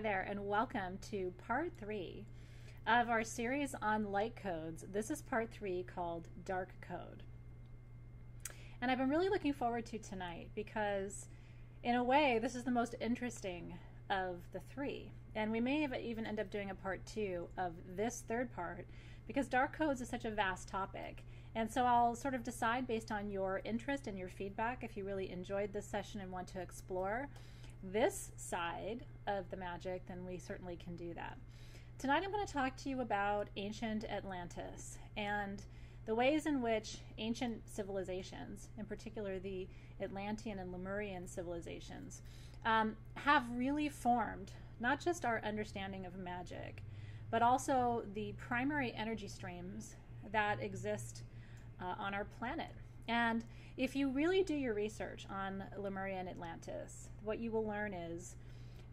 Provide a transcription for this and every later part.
there, and welcome to part 3 of our series on light codes. This is part 3 called Dark Code. And I've been really looking forward to tonight because, in a way, this is the most interesting of the 3. And we may even end up doing a part 2 of this third part because dark codes is such a vast topic. And so I'll sort of decide based on your interest and your feedback if you really enjoyed this session and want to explore this side of the magic, then we certainly can do that. Tonight I'm going to talk to you about ancient Atlantis and the ways in which ancient civilizations, in particular the Atlantean and Lemurian civilizations, have really formed not just our understanding of magic, but also the primary energy streams that exist on our planet. And if you really do your research on Lemuria and Atlantis, what you will learn is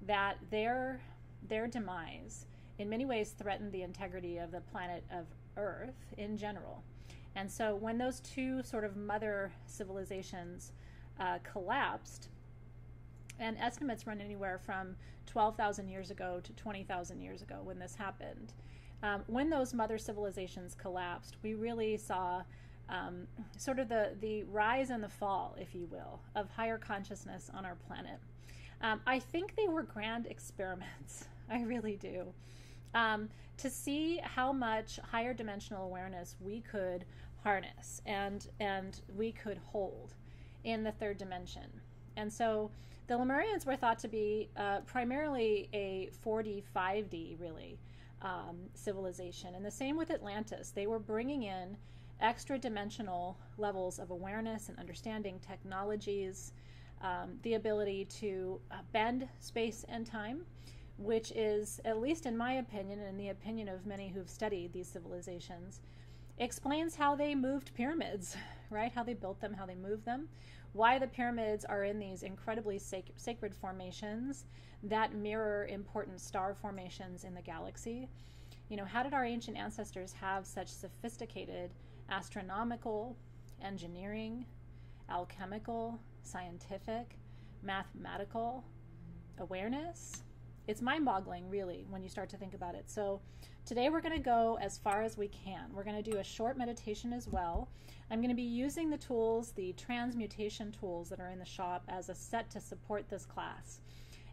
that their demise in many ways threatened the integrity of the planet of Earth in general. And so when those two sort of mother civilizations collapsed, and estimates run anywhere from 12,000 years ago to 20,000 years ago when this happened, when those mother civilizations collapsed, we really saw sort of the rise and the fall, if you will, of higher consciousness on our planet. I think they were grand experiments. I really do. To see how much higher dimensional awareness we could harness and we could hold in the third dimension. And so the Lemurians were thought to be primarily a 4D, 5D, really, civilization. And the same with Atlantis. They were bringing in extra dimensional levels of awareness and understanding, technologies, the ability to bend space and time, which is, at least in my opinion and the opinion of many who've studied these civilizations, explains how they moved pyramids, right? How they built them, how they moved them, why the pyramids are in these incredibly sacred formations that mirror important star formations in the galaxy. You know, how did our ancient ancestors have such sophisticated astronomical, engineering, alchemical, scientific, mathematical awareness? It's mind-boggling, really, when you start to think about it. So today we're going to go as far as we can. We're going to do a short meditation as well. I'm going to be using the tools, the transmutation tools that are in the shop as a set to support this class.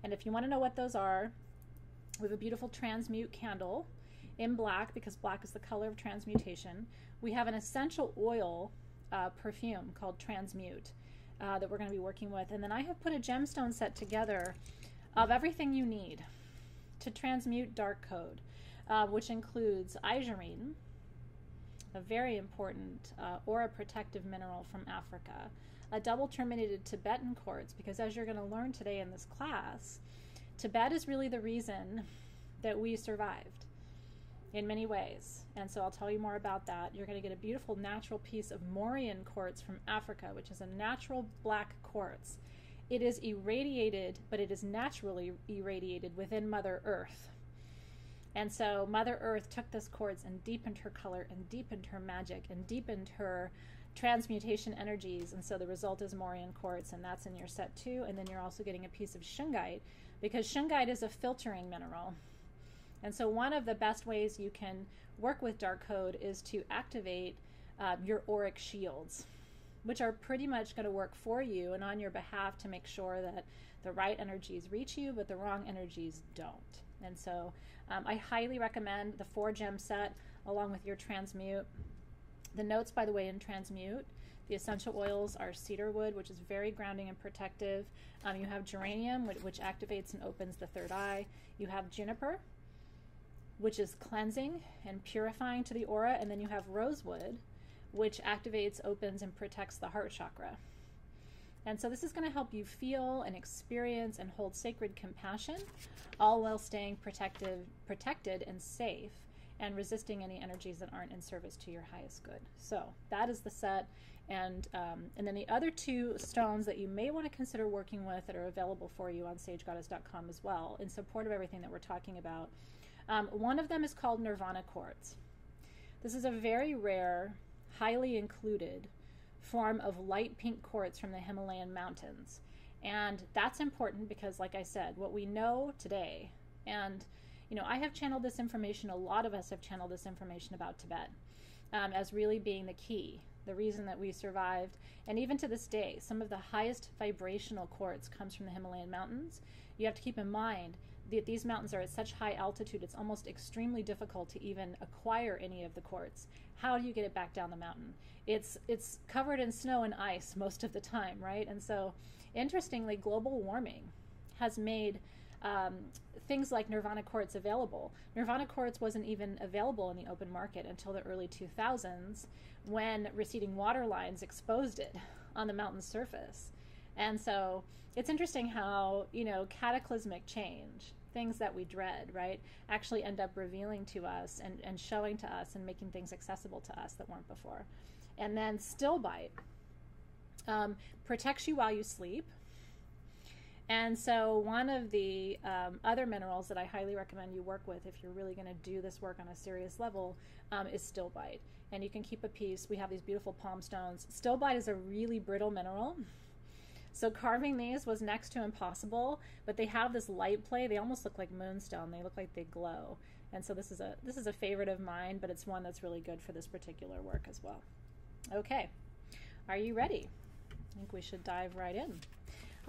And if you want to know what those are, we have a beautiful transmute candle in black, because black is the color of transmutation. We have an essential oil perfume called Transmute that we're going to be working with. And then I have put a gemstone set together of everything you need to transmute dark code, which includes isurine, a very important aura protective mineral from Africa, a double terminated Tibetan quartz, because as you're going to learn today in this class, Tibet is really the reason that we survived in many ways. And so I'll tell you more about that. You're going to get a beautiful natural piece of Mauryan quartz from Africa, which is a natural black quartz. It is irradiated, but it is naturally irradiated within Mother Earth. And so Mother Earth took this quartz and deepened her color and deepened her magic and deepened her transmutation energies. And so the result is Mauryan quartz, and that's in your set too. And then you're also getting a piece of shungite, because shungite is a filtering mineral. And so one of the best ways you can work with dark code is to activate your auric shields, which are pretty much going to work for you and on your behalf to make sure that the right energies reach you, but the wrong energies don't. And so I highly recommend the 4-gem set along with your transmute. The notes, by the way, in transmute, the essential oils are cedarwood, which is very grounding and protective. You have geranium, which activates and opens the third eye. You have juniper, which is cleansing and purifying to the aura. And then you have rosewood, which activates, opens, and protects the heart chakra. And so this is going to help you feel and experience and hold sacred compassion, all while staying protected and safe and resisting any energies that aren't in service to your highest good. So that is the set. And then the other 2 stones that you may want to consider working with that are available for you on sagegoddess.com as well, in support of everything that we're talking about. One of them is called Nirvana quartz. This is a very rare, highly included form of light pink quartz from the Himalayan mountains. And that's important because, like I said, what we know today And, I have channeled this information, a lot of us have channeled this information about Tibet as really being the key, the reason that we survived. And even to this day, some of the highest vibrational quartz comes from the Himalayan mountains. You have to keep in mind that these mountains are at such high altitude, it's almost extremely difficult to even acquire any of the quartz. How do you get it back down the mountain? It's covered in snow and ice most of the time, right? And so, interestingly, global warming has made things like Nirvana quartz available. Nirvana quartz wasn't even available in the open market until the early 2000s, when receding water lines exposed it on the mountain's surface. And so it's interesting how, cataclysmic change, things that we dread, right, actually end up revealing to us and showing to us and making things accessible to us that weren't before. And then stillbite protects you while you sleep. And so one of the other minerals that I highly recommend you work with if you're really going to do this work on a serious level is stillbite. And you can keep a piece. We have these beautiful palm stones. Stillbite is a really brittle mineral. So carving these was next to impossible, but they have this light play. They almost look like moonstone. They look like they glow. And so this is a favorite of mine, but it's one that's really good for this particular work as well. Okay, are you ready? I think we should dive right in.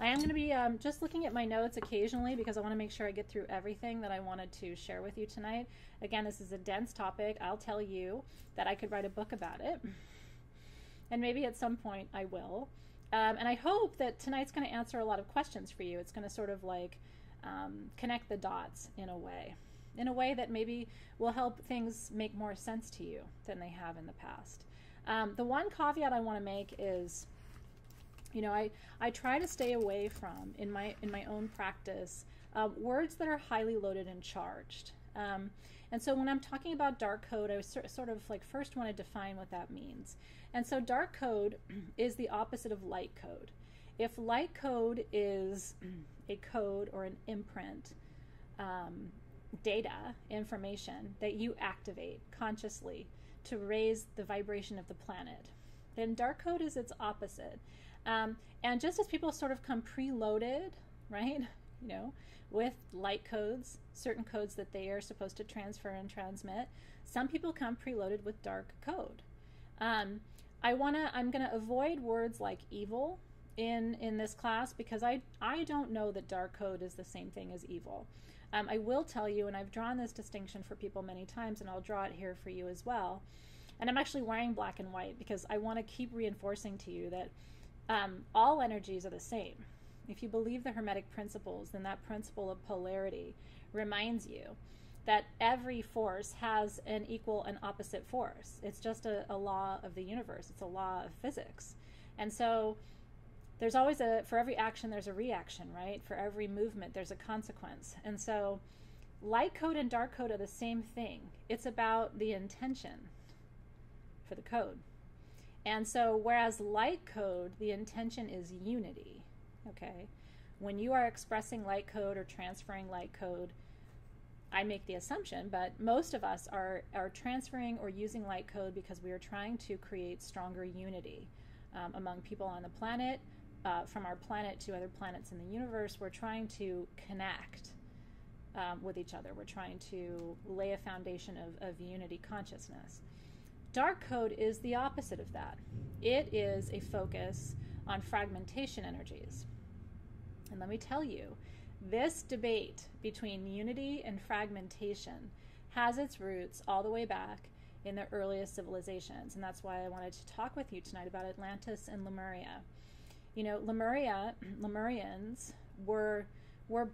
I am going to be just looking at my notes occasionally because I want to make sure I get through everything that I wanted to share with you tonight. Again, this is a dense topic. I'll tell you that I could write a book about it. And maybe at some point I will. And I hope that tonight's going to answer a lot of questions for you. It's going to sort of like connect the dots in a way that maybe will help things make more sense to you than they have in the past. The one caveat I want to make is, I try to stay away from, in my own practice, words that are highly loaded and charged. And so when I'm talking about dark code, I sort of like first want to define what that means. And so dark code is the opposite of light code. If light code is a code or an imprint, data, information that you activate consciously to raise the vibration of the planet, then dark code is its opposite. And just as people sort of come preloaded, right, with light codes, certain codes that they are supposed to transfer and transmit, some people come preloaded with dark code. I'm gonna avoid words like evil in this class because I don't know that dark code is the same thing as evil. I will tell you, and I've drawn this distinction for people many times, and I'll draw it here for you as well. And I'm actually wearing black and white because I want to keep reinforcing to you that all energies are the same. If you believe the Hermetic principles, then that principle of polarity reminds you that every force has an equal and opposite force. It's just a law of the universe. It's a law of physics. And so there's always for every action, there's a reaction, right? For every movement, there's a consequence. And so light code and dark code are the same thing. It's about the intention for the code. And so whereas light code, the intention is unity, okay? When you are expressing light code or transferring light code, I make the assumption, but most of us are transferring or using light code because we are trying to create stronger unity among people on the planet, from our planet to other planets in the universe. We're trying to connect with each other. We're trying to lay a foundation of unity consciousness. Dark code is the opposite of that. It is a focus on fragmentation energies. And let me tell you, this debate between unity and fragmentation has its roots all the way back in the earliest civilizations. And that's why I wanted to talk with you tonight about Atlantis and Lemuria. Lemurians were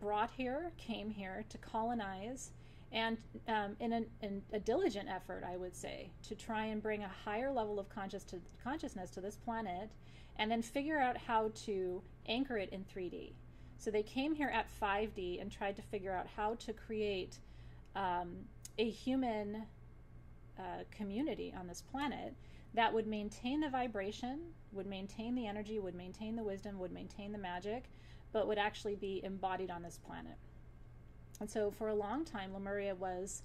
brought here, came here to colonize, and in a diligent effort, I would say, to try and bring a higher level of consciousness to this planet, and then figure out how to anchor it in 3D. So they came here at 5D and tried to figure out how to create a human community on this planet that would maintain the vibration, would maintain the energy, would maintain the wisdom, would maintain the magic, but would actually be embodied on this planet. And so for a long time, Lemuria was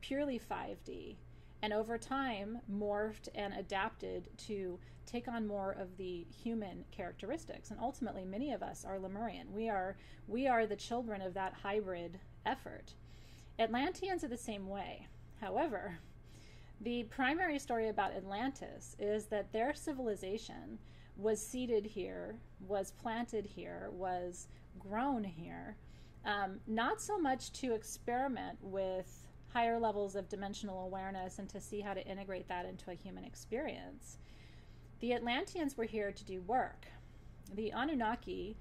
purely 5D, and over time morphed and adapted to take on more of the human characteristics. And ultimately, many of us are Lemurian. We are the children of that hybrid effort. Atlanteans are the same way. However, the primary story about Atlantis is that their civilization was seeded here, was planted here, was grown here, not so much to experiment with higher levels of dimensional awareness and to see how to integrate that into a human experience. The Atlanteans were here to do work. The Anunnaki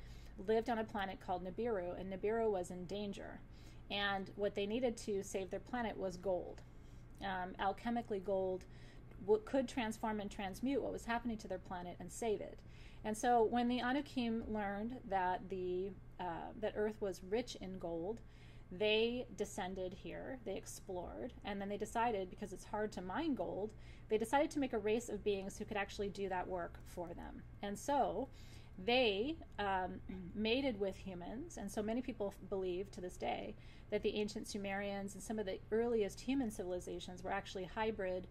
lived on a planet called Nibiru, and Nibiru was in danger. And what they needed to save their planet was gold. Alchemically, gold could transform and transmute what was happening to their planet and save it. And so when the Anukim learned that that Earth was rich in gold, they descended here, they explored, and then they decided, because it's hard to mine gold, they decided to make a race of beings who could actually do that work for them. And so they mated with humans, and so many people believe to this day that the ancient Sumerians and some of the earliest human civilizations were actually hybrid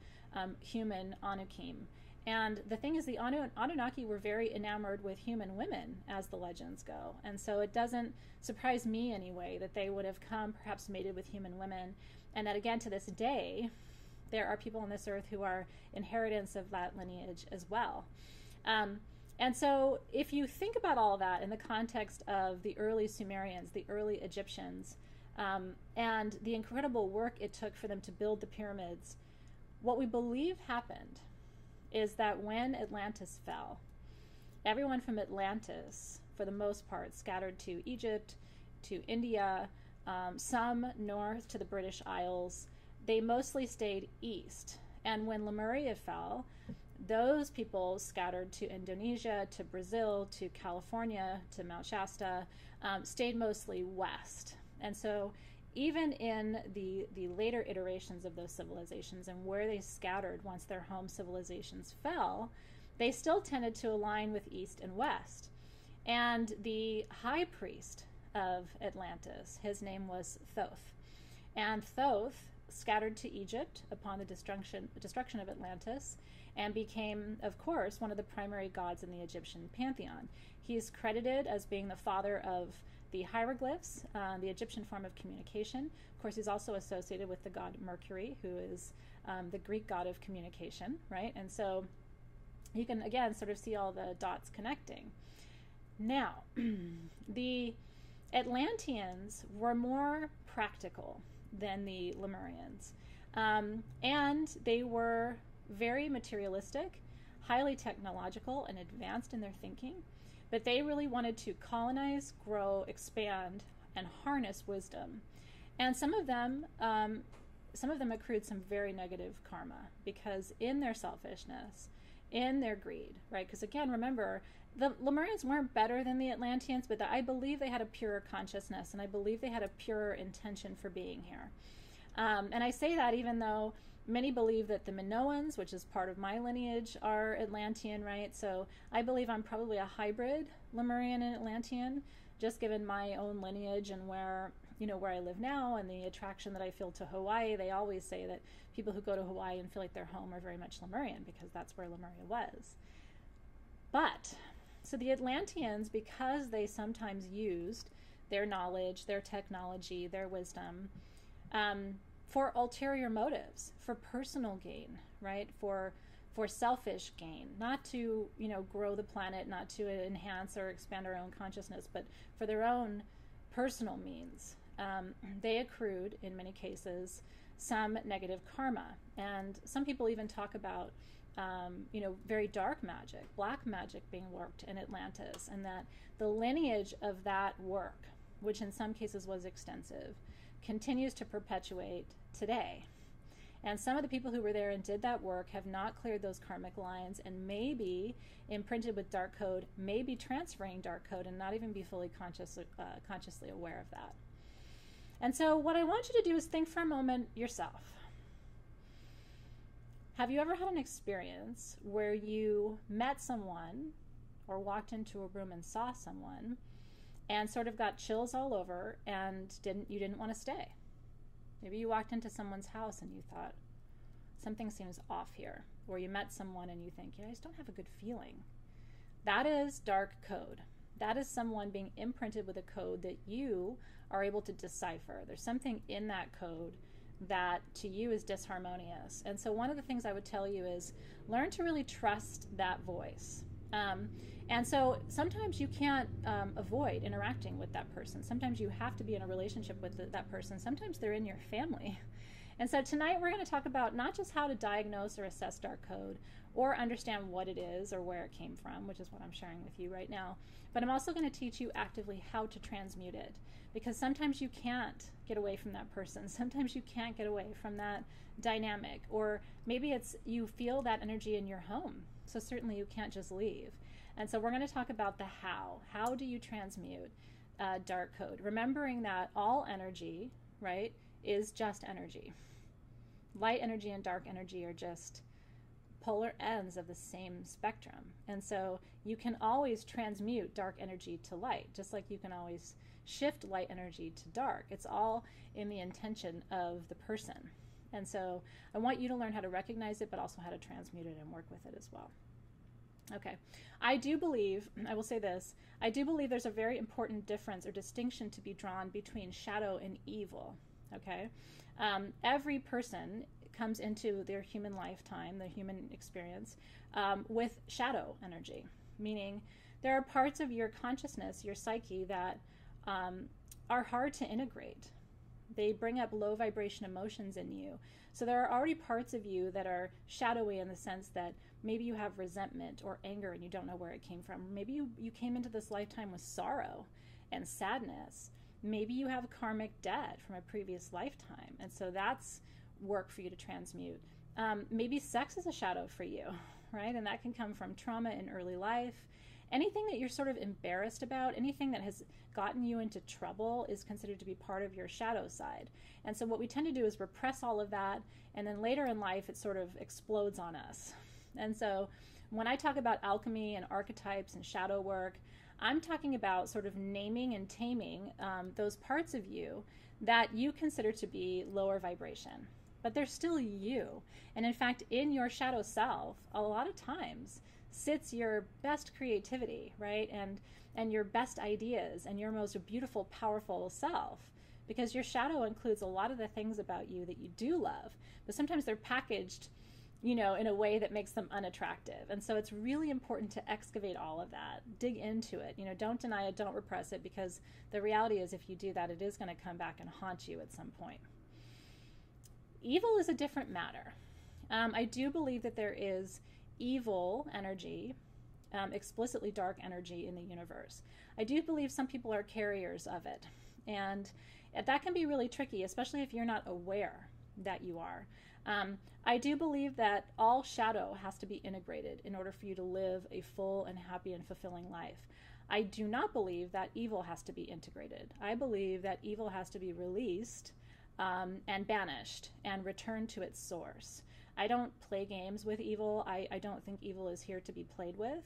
human Anukim. And the thing is, the Anunnaki were very enamored with human women, as the legends go. And so it doesn't surprise me anyway that they would have come, perhaps mated with human women, and that again to this day, there are people on this earth who are inheritance of that lineage as well. And so if you think about all that in the context of the early Sumerians, the early Egyptians, and the incredible work it took for them to build the pyramids, what we believe happened is that when Atlantis fell, everyone from Atlantis, for the most part, scattered to Egypt, to India, some north to the British Isles. They mostly stayed east. And when Lemuria fell, those people scattered to Indonesia, to Brazil, to California, to Mount Shasta, stayed mostly west. And so even in the later iterations of those civilizations and where they scattered once their home civilizations fell, they still tended to align with east and west. And the high priest of Atlantis, his name was Thoth. And Thoth scattered to Egypt upon the destruction of Atlantis and became, of course, one of the primary gods in the Egyptian pantheon. He is credited as being the father of the hieroglyphs, the Egyptian form of communication. Of course, he's also associated with the god Mercury, who is the Greek god of communication, right? And so you can, again, sort of see all the dots connecting. Now, the Atlanteans were more practical than the Lemurians, and they were very materialistic, highly technological, and advanced in their thinking. But they really wanted to colonize, grow, expand, and harness wisdom. And some of them accrued some very negative karma, because in their selfishness, in their greed, right? Because again, remember, the Lemurians weren't better than the Atlanteans, but I believe they had a purer consciousness, and I believe they had a purer intention for being here. And I say that even though many believe that the Minoans, which is part of my lineage, are Atlantean, right? So I believe I'm probably a hybrid Lemurian and Atlantean, just given my own lineage and where I live now and the attraction that I feel to Hawaii. They always say that people who go to Hawaii and feel like they're home are very much Lemurian, because that's where Lemuria was. But, so the Atlanteans, because they sometimes used their knowledge, their technology, their wisdom, for ulterior motives, for personal gain, right? For selfish gain, not to, grow the planet, not to enhance or expand our own consciousness, but for their own personal means. They accrued, in many cases, some negative karma. And some people even talk about, very dark magic, black magic being worked in Atlantis, and that the lineage of that work, which in some cases was extensive, continues to perpetuate today. And some of the people who were there and did that work have not cleared those karmic lines and may be imprinted with dark code, may be transferring dark code and not even be fully consciously aware of that. And so what I want you to do is think for a moment yourself. Have you ever had an experience where you met someone or walked into a room and saw someone and sort of got chills all over and you didn't want to stay? Maybe you walked into someone's house and you thought, something seems off here. Or you met someone and you think, I just don't have a good feeling. That is dark code. That is someone being imprinted with a code that you are able to decipher. There's something in that code that to you is disharmonious. And so one of the things I would tell you is learn to really trust that voice. And so sometimes you can't avoid interacting with that person. Sometimes you have to be in a relationship with that person. Sometimes they're in your family. And so tonight we're going to talk about not just how to diagnose or assess dark code or understand what it is or where it came from, which is what I'm sharing with you right now, but I'm also going to teach you actively how to transmute it, because sometimes you can't get away from that person. Sometimes you can't get away from that dynamic, or maybe it's you feel that energy in your home, so certainly you can't just leave. And so we're going to talk about the how. How do you transmute dark code? Remembering that all energy, right, is just energy. Light energy and dark energy are just polar ends of the same spectrum. And so you can always transmute dark energy to light, just like you can always shift light energy to dark. It's all in the intention of the person. And so I want you to learn how to recognize it, but also how to transmute it and work with it as well. Okay, I do believe, I will say this, I do believe there's a very important difference or distinction to be drawn between shadow and evil. Okay, every person comes into their human lifetime, their human experience, with shadow energy, meaning there are parts of your consciousness, your psyche, that are hard to integrate. They bring up low vibration emotions in you. So there are already parts of you that are shadowy in the sense that maybe you have resentment or anger and you don't know where it came from. Maybe you came into this lifetime with sorrow and sadness. Maybe you have karmic debt from a previous lifetime, and so that's work for you to transmute. Maybe sex is a shadow for you, right? And that can come from trauma in early life. Anything that you're sort of embarrassed about, anything that has gotten you into trouble is considered to be part of your shadow side. And so what we tend to do is repress all of that, and then later in life it sort of explodes on us. And so when I talk about alchemy and archetypes and shadow work, I'm talking about sort of naming and taming those parts of you that you consider to be lower vibration. But they're still you. And in fact, in your shadow self, a lot of times sits your best creativity, right? And your best ideas and your most beautiful, powerful self. Because your shadow includes a lot of the things about you that you do love. But sometimes they're packaged, you know, in a way that makes them unattractive. And so it's really important to excavate all of that, dig into it, you know, don't deny it, don't repress it, because the reality is if you do that, it is going to come back and haunt you at some point. Evil is a different matter. I do believe that there is evil energy, explicitly dark energy in the universe. I do believe some people are carriers of it. And that can be really tricky, especially if you're not aware that you are. I do believe that all shadow has to be integrated in order for you to live a full and happy and fulfilling life. I do not believe that evil has to be integrated. I believe that evil has to be released and banished and returned to its source. I don't play games with evil. I don't think evil is here to be played with.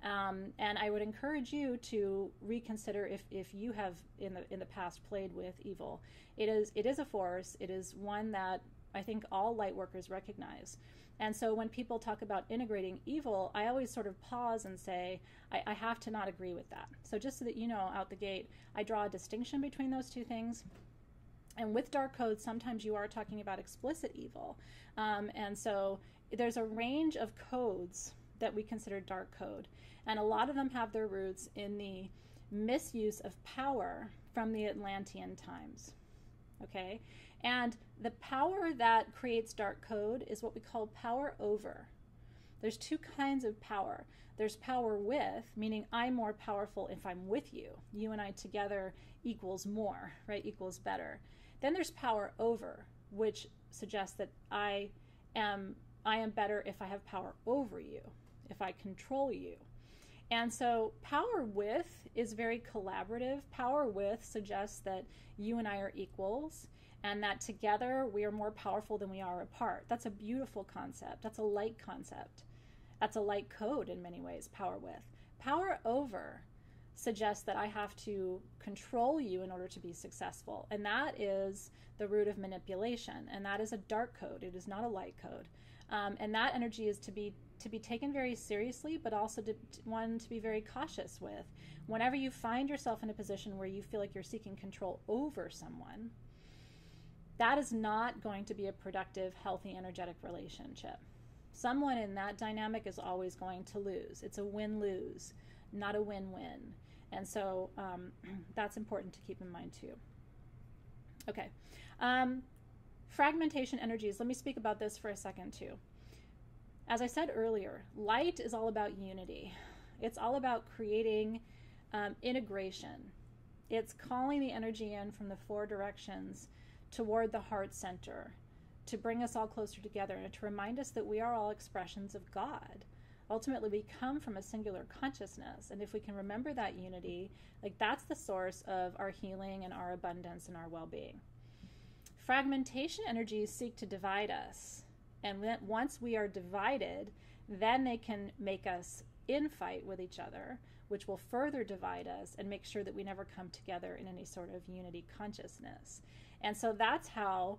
And I would encourage you to reconsider if you have in the past played with evil. It is a force. It is one that I think all light workers recognize. And so when people talk about integrating evil, I always sort of pause and say, I have to not agree with that. So just so that you know out the gate, I draw a distinction between those two things. And with dark code, sometimes you are talking about explicit evil. And so there's a range of codes that we consider dark code. And a lot of them have their roots in the misuse of power from the Atlantean times. Okay? And the power that creates dark code is what we call power over. There's two kinds of power. There's power with, meaning I'm more powerful if I'm with you. You and I together equals more, right? Equals better. Then there's power over, which suggests that I am better if I have power over you, if I control you. And so power with is very collaborative. Power with suggests that you and I are equals, and that together we are more powerful than we are apart. That's a beautiful concept. That's a light concept. That's a light code in many ways, power with. Power over suggests that I have to control you in order to be successful. And that is the root of manipulation. And that is a dark code. It is not a light code. And that energy is to be to be taken very seriously, but also one to be very cautious with. Whenever you find yourself in a position where you feel like you're seeking control over someone, that is not going to be a productive, healthy, energetic relationship. Someone in that dynamic is always going to lose. It's a win-lose, not a win-win. And so that's important to keep in mind too. Okay. Fragmentation energies. Let me speak about this for a second too. As I said earlier, light is all about unity. It's all about creating integration. It's calling the energy in from the four directions toward the heart center to bring us all closer together and to remind us that we are all expressions of God. Ultimately, we come from a singular consciousness, and if we can remember that unity, like that's the source of our healing and our abundance and our well-being. Fragmentation energies seek to divide us, and once we are divided, then they can make us infight with each other, which will further divide us and make sure that we never come together in any sort of unity consciousness. And so that's how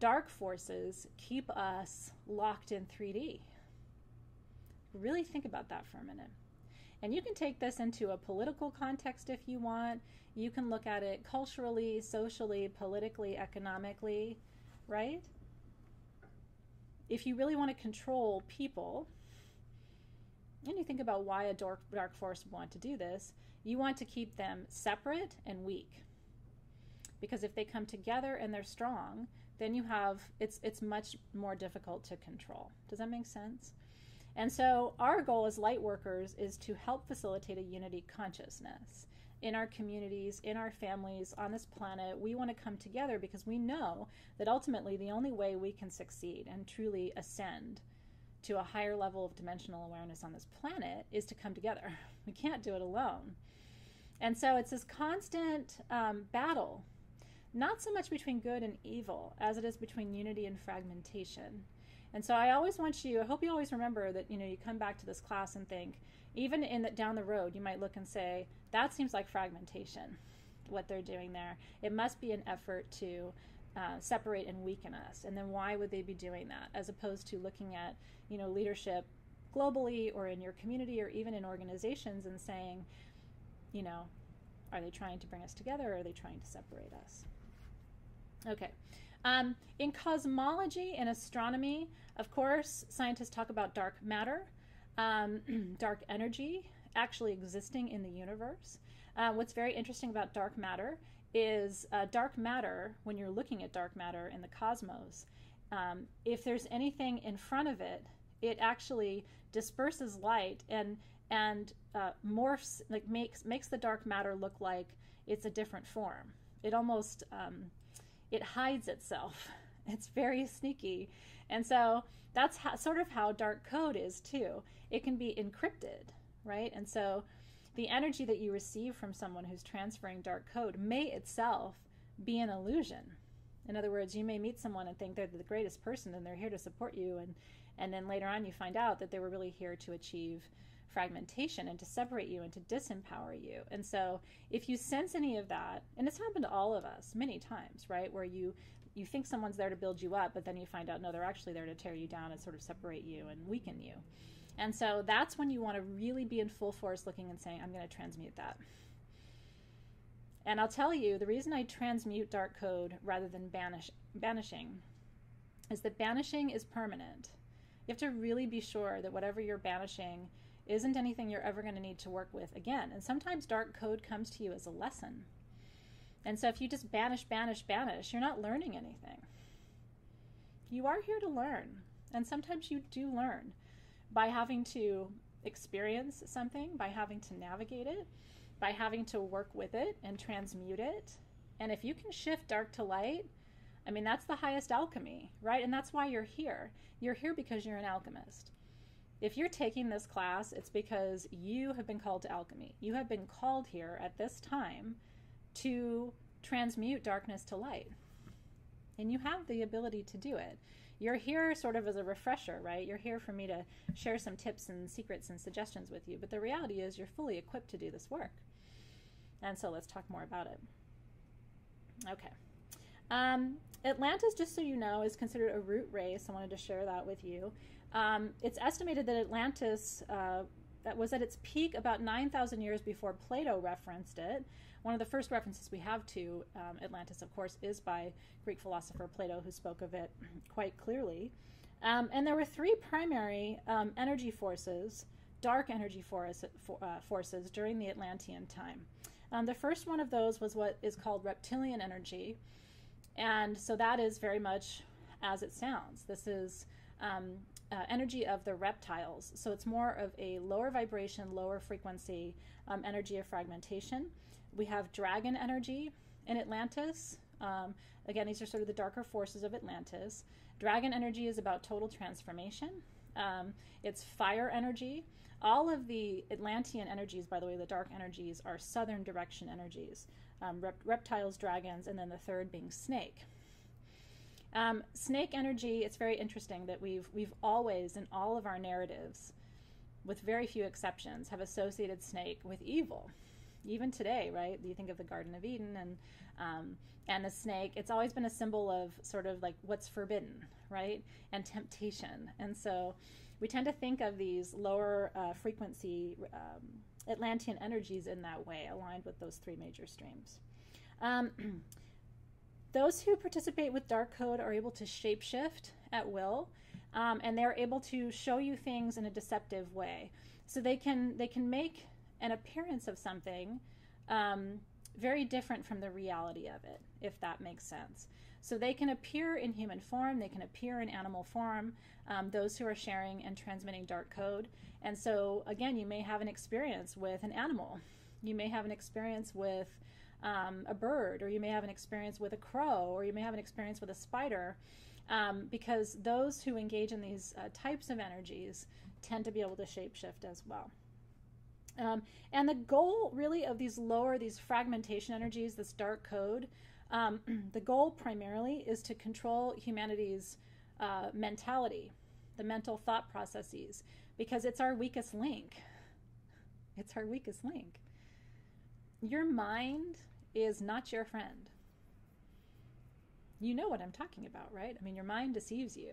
dark forces keep us locked in 3D. Really think about that for a minute. And you can take this into a political context if you want. You can look at it culturally, socially, politically, economically, right? If you really want to control people, and you think about why a dark force would want to do this, you want to keep them separate and weak. Because if they come together and they're strong, then you have, it's much more difficult to control. Does that make sense? And so our goal as light workers is to help facilitate a unity consciousness in our communities, in our families, on this planet. We want to come together because we know that ultimately the only way we can succeed and truly ascend to a higher level of dimensional awareness on this planet is to come together. We can't do it alone. And so it's this constant battle, not so much between good and evil as it is between unity and fragmentation. And so I always want you, I hope you always remember that, you come back to this class and think, even down the road, you might look and say, that seems like fragmentation, what they're doing there. It must be an effort to separate and weaken us. And then why would they be doing that? As opposed to looking at, leadership globally or in your community or even in organizations and saying, are they trying to bring us together or are they trying to separate us? Okay. In cosmology and astronomy, of course, scientists talk about dark matter, dark energy actually existing in the universe. What's very interesting about dark matter is dark matter, when you're looking at dark matter in the cosmos, if there's anything in front of it, it actually disperses light and morphs, like makes the dark matter look like it's a different form. It almost it hides itself. It's very sneaky. And so that's sort of how dark code is too. It can be encrypted, right? And so the energy that you receive from someone who's transferring dark code may itself be an illusion. In other words, you may meet someone and think they're the greatest person and they're here to support you, and then later on you find out that they were really here to achieve fragmentation and to separate you and to disempower you. And so if you sense any of that, and it's happened to all of us many times, right, where you think someone's there to build you up, but then you find out, no, they're actually there to tear you down and sort of separate you and weaken you. And so that's when you want to really be in full force looking and saying, I'm going to transmute that. And I'll tell you, the reason I transmute dark code rather than banishing is that banishing is permanent. You have to really be sure that whatever you're banishing isn't anything you're ever going to need to work with again. And sometimes dark code comes to you as a lesson. And so if you just banish, you're not learning anything. You are here to learn. And sometimes you do learn by having to experience something, by having to navigate it, by having to work with it and transmute it. And if you can shift dark to light, I mean, that's the highest alchemy, right? And that's why you're here. You're here because you're an alchemist. If you're taking this class, it's because you have been called to alchemy. You have been called here at this time to transmute darkness to light. And you have the ability to do it. You're here sort of as a refresher, right? You're here for me to share some tips and secrets and suggestions with you. But the reality is you're fully equipped to do this work. And so let's talk more about it. Okay. Atlantis, just so you know, is considered a root race. I wanted to share that with you. It's estimated that Atlantis that was at its peak about 9,000 years before Plato referenced it. One of the first references we have to Atlantis, of course, is by Greek philosopher Plato, who spoke of it quite clearly. And there were three primary energy forces, dark energy forces during the Atlantean time. The first one of those was what is called reptilian energy. And so that is very much as it sounds. This is energy of the reptiles. So it's more of a lower vibration, lower frequency energy of fragmentation. We have dragon energy in Atlantis. Again, these are sort of the darker forces of Atlantis. Dragon energy is about total transformation. It's fire energy. All of the Atlantean energies, by the way, the dark energies, are southern direction energies. Reptiles, dragons, and then the third being snake. Snake energy, it's very interesting that we've always, in all of our narratives, with very few exceptions, have associated snake with evil. Even today, right? You think of the Garden of Eden and the snake. It's always been a symbol of sort of like what's forbidden, right? And temptation. And so we tend to think of these lower frequency Atlantean energies in that way, aligned with those three major streams. Those who participate with dark code are able to shapeshift at will, and they're able to show you things in a deceptive way. So they can make an appearance of something very different from the reality of it, if that makes sense. So they can appear in human form, they can appear in animal form, those who are sharing and transmitting dark code. And so, again, you may have an experience with an animal. You may have an experience with a bird, or you may have an experience with a crow, or you may have an experience with a spider, because those who engage in these types of energies tend to be able to shapeshift as well. And the goal really of these fragmentation energies, this dark code, the goal primarily is to control humanity's mentality, the mental thought processes, because it's our weakest link. It's our weakest link. Your mind is not your friend. You know what I'm talking about, right? I mean, your mind deceives you.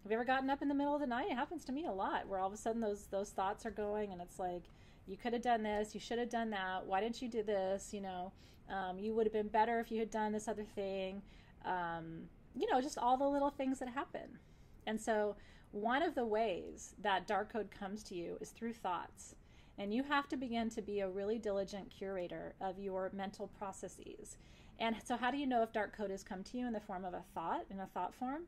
Have you ever gotten up in the middle of the night? It happens to me a lot, where all of a sudden those thoughts are going, and it's like, you could have done this, you should have done that, why didn't you do this, you would have been better if you had done this other thing, just all the little things that happen. And so one of the ways that dark code comes to you is through thoughts. And you have to begin to be a really diligent curator of your mental processes. And so how do you know if dark code has come to you in the form of a thought, in a thought form?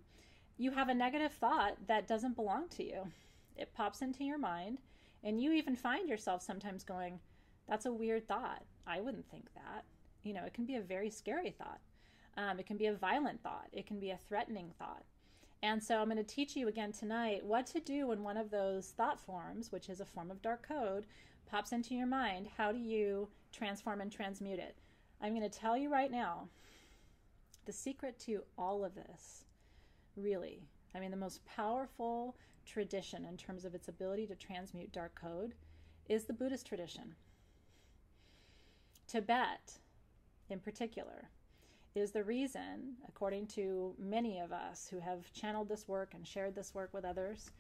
You have a negative thought that doesn't belong to you. It pops into your mind, and you even find yourself sometimes going, that's a weird thought. I wouldn't think that. It can be a very scary thought. It can be a violent thought. It can be a threatening thought. And so I'm going to teach you again tonight what to do when one of those thought forms, which is a form of dark code, pops into your mind. How do you transform and transmute it? I'm going to tell you right now, the secret to all of this, really, the most powerful tradition in terms of its ability to transmute dark code is the Buddhist tradition. Tibet, in particular, is the reason, according to many of us who have channeled this work and shared this work with others,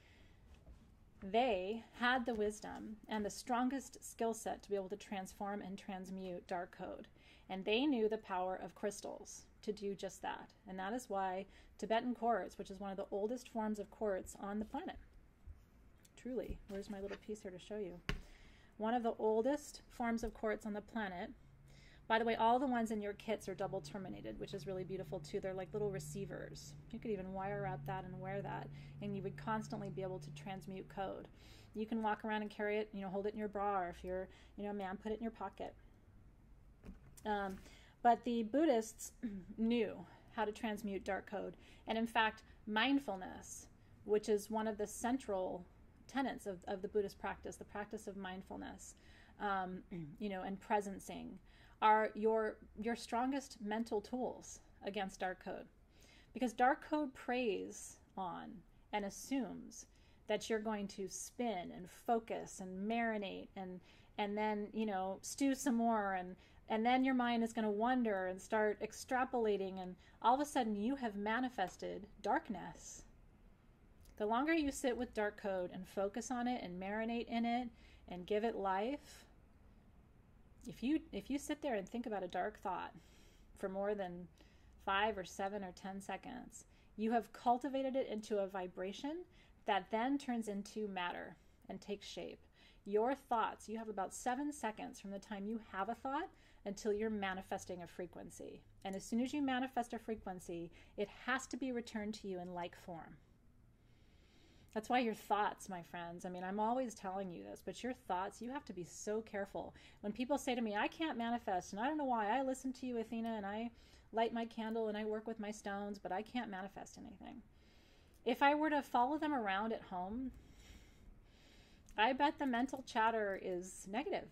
they had the wisdom and the strongest skill set to be able to transform and transmute dark code. And they knew the power of crystals to do just that. And that is why Tibetan quartz, which is one of the oldest forms of quartz on the planet, truly, where's my little piece here to show you? One of the oldest forms of quartz on the planet. By the way, all the ones in your kits are double terminated, which is really beautiful too. They're like little receivers. You could even wire up that and wear that, and you would constantly be able to transmute code. You can walk around and carry it, hold it in your bra, or if you're, a man, put it in your pocket. But the Buddhists knew how to transmute dark code. And in fact, mindfulness, which is one of the central tenets of the Buddhist practice, the practice of mindfulness, and presencing, are your strongest mental tools against dark code. Because dark code preys on and assumes that you're going to spin and focus and marinate and then, stew some more, and then your mind is going to wander and start extrapolating, and all of a sudden you have manifested darkness. The longer you sit with dark code and focus on it and marinate in it and give it life, if you sit there and think about a dark thought for more than 5 or 7 or 10 seconds, you have cultivated it into a vibration that then turns into matter and takes shape. Your thoughts, you have about 7 seconds from the time you have a thought until you're manifesting a frequency. And as soon as you manifest a frequency, it has to be returned to you in like form. That's why your thoughts, my friends, I mean, I'm always telling you this, but your thoughts, you have to be so careful. When people say to me, I can't manifest, and I don't know why, I listen to you, Athena, and I light my candle and I work with my stones, but I can't manifest anything. If I were to follow them around at home, I bet the mental chatter is negative.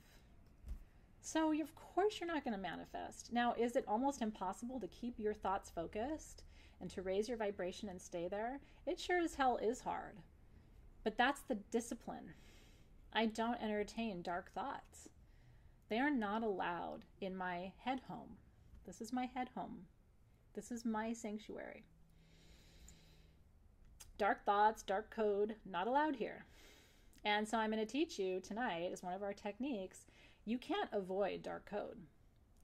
So of course you're not going to manifest. Now, is it almost impossible to keep your thoughts focused and to raise your vibration and stay there? It sure as hell is hard. But that's the discipline. I don't entertain dark thoughts. They are not allowed in my head home. This is my head home. This is my sanctuary. Dark thoughts, dark code, not allowed here. And so I'm going to teach you tonight, as one of our techniques, you can't avoid dark code.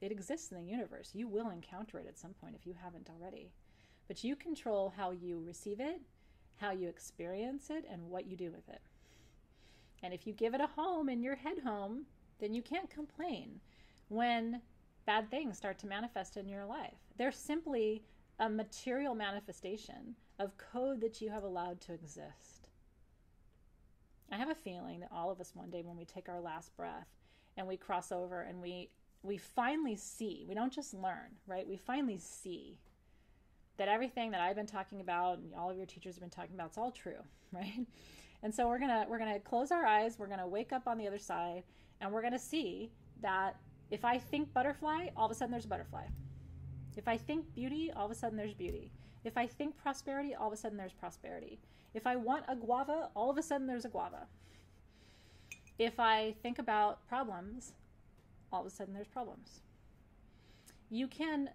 It exists in the universe. You will encounter it at some point if you haven't already. But you control how you receive it, how you experience it, and what you do with it. And if you give it a home in your head home, then you can't complain when bad things start to manifest in your life. They're simply a material manifestation of code that you have allowed to exist. I have a feeling that all of us one day when we take our last breath and we cross over and we finally see, we don't just learn, right? We finally see that everything that I've been talking about and all of your teachers have been talking about, it's all true, right? And so we're gonna close our eyes, we're gonna wake up on the other side, and we're gonna see that if I think butterfly, all of a sudden there's a butterfly. If I think beauty, all of a sudden there's beauty. If I think prosperity, all of a sudden there's prosperity. If I want a guava, all of a sudden there's a guava. If I think about problems, all of a sudden there's problems. You can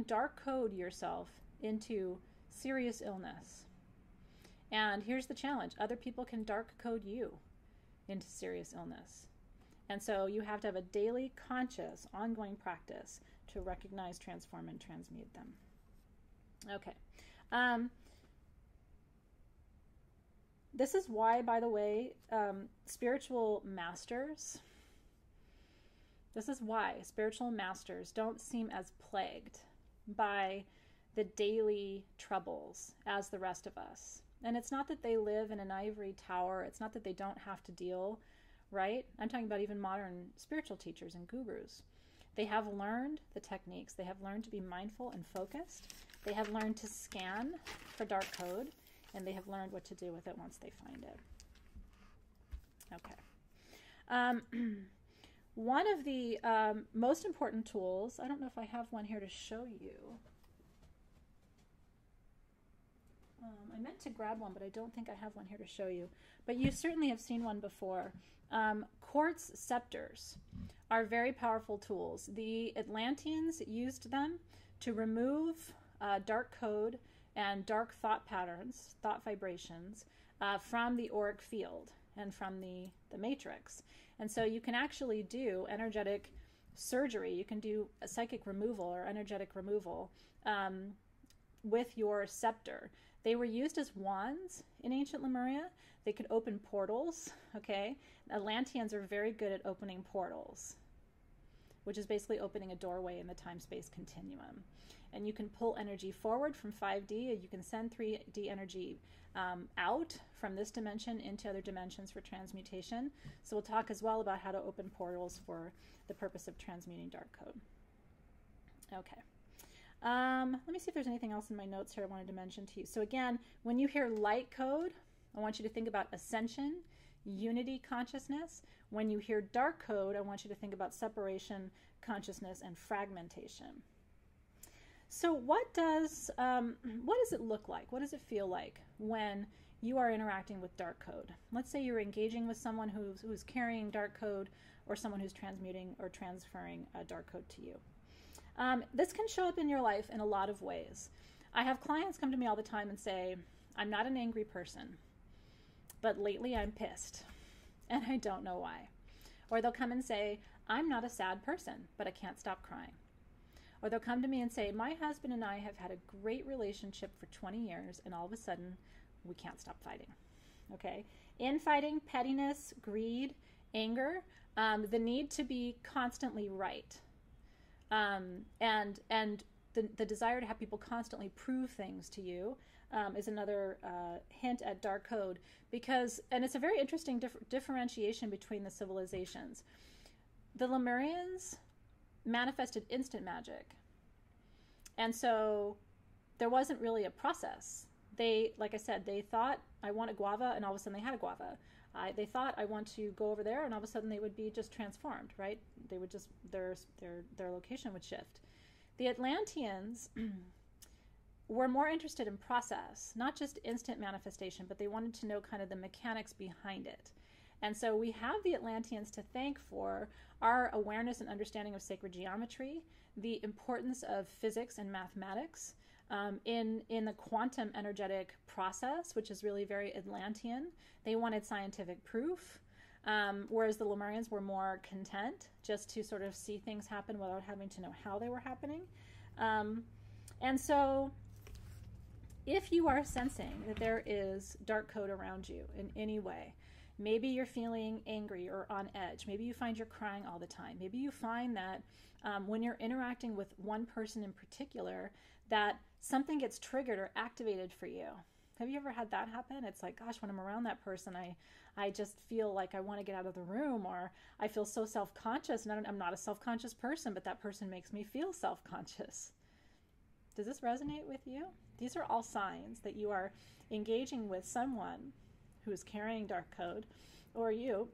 dark code yourself into serious illness. And here's the challenge. Other people can dark code you into serious illness. And so you have to have a daily, conscious, ongoing practice to recognize, transform, and transmute them. Okay. This is why, by the way, spiritual masters don't seem as plagued by the daily troubles as the rest of us. And it's not that they live in an ivory tower. It's not that they don't have to deal, right? I'm talking about even modern spiritual teachers and gurus. They have learned the techniques. They have learned to be mindful and focused. They have learned to scan for dark code, and they have learned what to do with it once they find it. Okay. One of the most important tools, I don't know if I have one here to show you. I meant to grab one, but I don't think I have one here to show you. But you certainly have seen one before. Quartz scepters are very powerful tools. The Atlanteans used them to remove dark code and dark thought patterns, thought vibrations, from the auric field and from the matrix. And so you can actually do energetic surgery. You can do a psychic removal or energetic removal with your scepter. They were used as wands in ancient Lemuria. They could open portals, okay? Atlanteans are very good at opening portals, which is basically opening a doorway in the time-space continuum. And you can pull energy forward from 5D, and you can send 3D energy out from this dimension into other dimensions for transmutation. So we'll talk as well about how to open portals for the purpose of transmuting dark code. Okay. Let me see if there's anything else in my notes here I wanted to mention to you. So again, when you hear light code, I want you to think about ascension, unity consciousness. When you hear dark code, I want you to think about separation, consciousness, and fragmentation. So what does it look like? What does it feel like when you are interacting with dark code? Let's say you're engaging with someone who's carrying dark code, or someone who's transmuting or transferring a dark code to you. This can show up in your life in a lot of ways. I have clients come to me all the time and say, I'm not an angry person, but lately I'm pissed and I don't know why. Or they'll come and say, I'm not a sad person, but I can't stop crying. Or they'll come to me and say, my husband and I have had a great relationship for 20 years and all of a sudden we can't stop fighting. Okay? Infighting, pettiness, greed, anger, the need to be constantly right, and the desire to have people constantly prove things to you is another hint at dark code, because, and it's a very interesting differentiation between the civilizations. The Lemurians manifested instant magic, and so there wasn't really a process. They, like I said, they thought, I want a guava, and all of a sudden they had a guava. They thought, I want to go over there, and all of a sudden they would be just transformed, right? They would just, their location would shift. The Atlanteans were more interested in process, not just instant manifestation, but they wanted to know kind of the mechanics behind it. And so we have the Atlanteans to thank for our awareness and understanding of sacred geometry, the importance of physics and mathematics, in the quantum energetic process, which is really very Atlantean. They wanted scientific proof, whereas the Lemurians were more content just to sort of see things happen without having to know how they were happening. And so if you are sensing that there is dark code around you in any way, maybe you're feeling angry or on edge, maybe you find you're crying all the time, maybe you find that when you're interacting with one person in particular, that something gets triggered or activated for you. Have you ever had that happen? It's like, gosh, when I'm around that person, I just feel like I want to get out of the room, or I feel so self-conscious, and I'm not a self-conscious person, but that person makes me feel self-conscious. Does this resonate with you? These are all signs that you are engaging with someone who is carrying dark code, or you,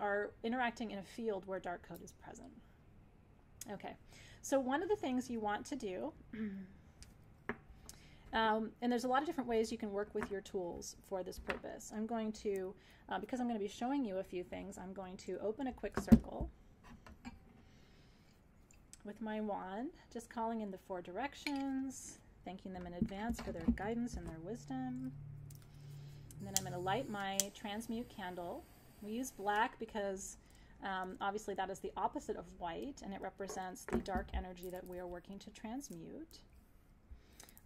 are interacting in a field where dark code is present. Okay, so one of the things you want to do, and there's a lot of different ways you can work with your tools for this purpose. I'm going to, because I'm going to be showing you a few things, I'm going to open a quick circle with my wand, just calling in the 4 directions, thanking them in advance for their guidance and their wisdom. And then I'm going to light my transmute candle. We use black because obviously that is the opposite of white, and it represents the dark energy that we are working to transmute.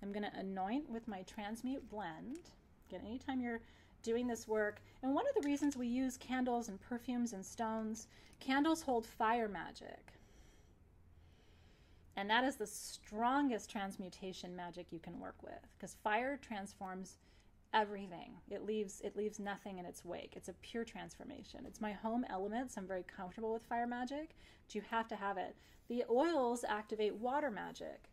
I'm going to anoint with my transmute blend. Again, anytime you're doing this work, and one of the reasons we use candles and perfumes and stones, candles hold fire magic. And that is the strongest transmutation magic you can work with, because fire transforms everything. It leaves nothing in its wake. It's a pure transformation. It's my home element, so I'm very comfortable with fire magic, but you have to have it. The oils activate water magic,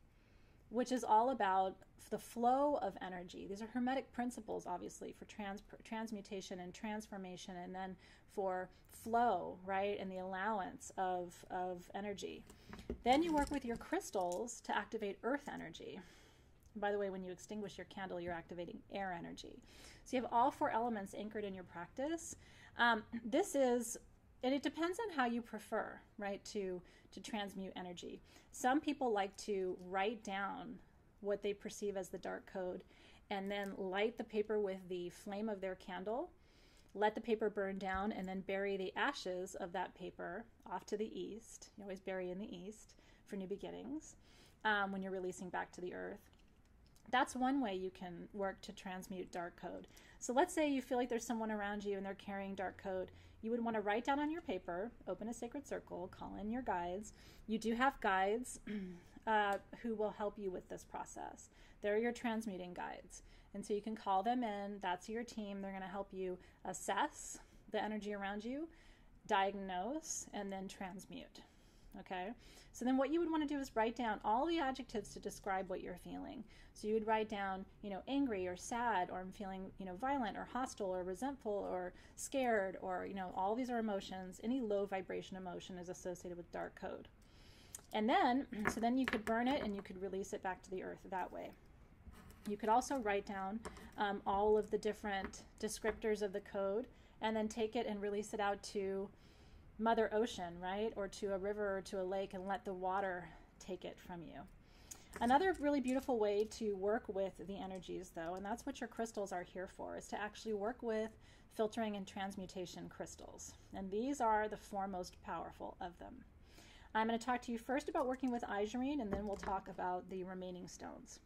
which is all about the flow of energy. These are hermetic principles, obviously, for transmutation and transformation, and then for flow, right, and the allowance of energy. Then you work with your crystals to activate earth energy. By the way, when you extinguish your candle, you're activating air energy. So you have all 4 elements anchored in your practice. This is, and it depends on how you prefer, right, to transmute energy. Some people like to write down what they perceive as the dark code and then light the paper with the flame of their candle, let the paper burn down, and then bury the ashes of that paper off to the east. You always bury in the east for new beginnings when you're releasing back to the earth. That's one way you can work to transmute dark code. So let's say you feel like there's someone around you and they're carrying dark code. You would want to write down on your paper, open a sacred circle, call in your guides. You do have guides who will help you with this process. They're your transmuting guides. And so you can call them in. That's your team. They're going to help you assess the energy around you, diagnose, and then transmute. Okay? So then what you would want to do is write down all the adjectives to describe what you're feeling. So you would write down, angry or sad, or I'm feeling, violent or hostile or resentful or scared, or, all these are emotions. Any low vibration emotion is associated with dark code. And then, so then you could burn it and you could release it back to the earth that way. You could also write down all of the different descriptors of the code and then take it and release it out to Mother Ocean, right? Or to a river or to a lake, and let the water take it from you. Another really beautiful way to work with the energies, though, and that's what your crystals are here for, is to actually work with filtering and transmutation crystals. And these are the foremost powerful of them. I'm going to talk to you first about working with Izurine, and then we'll talk about the remaining stones.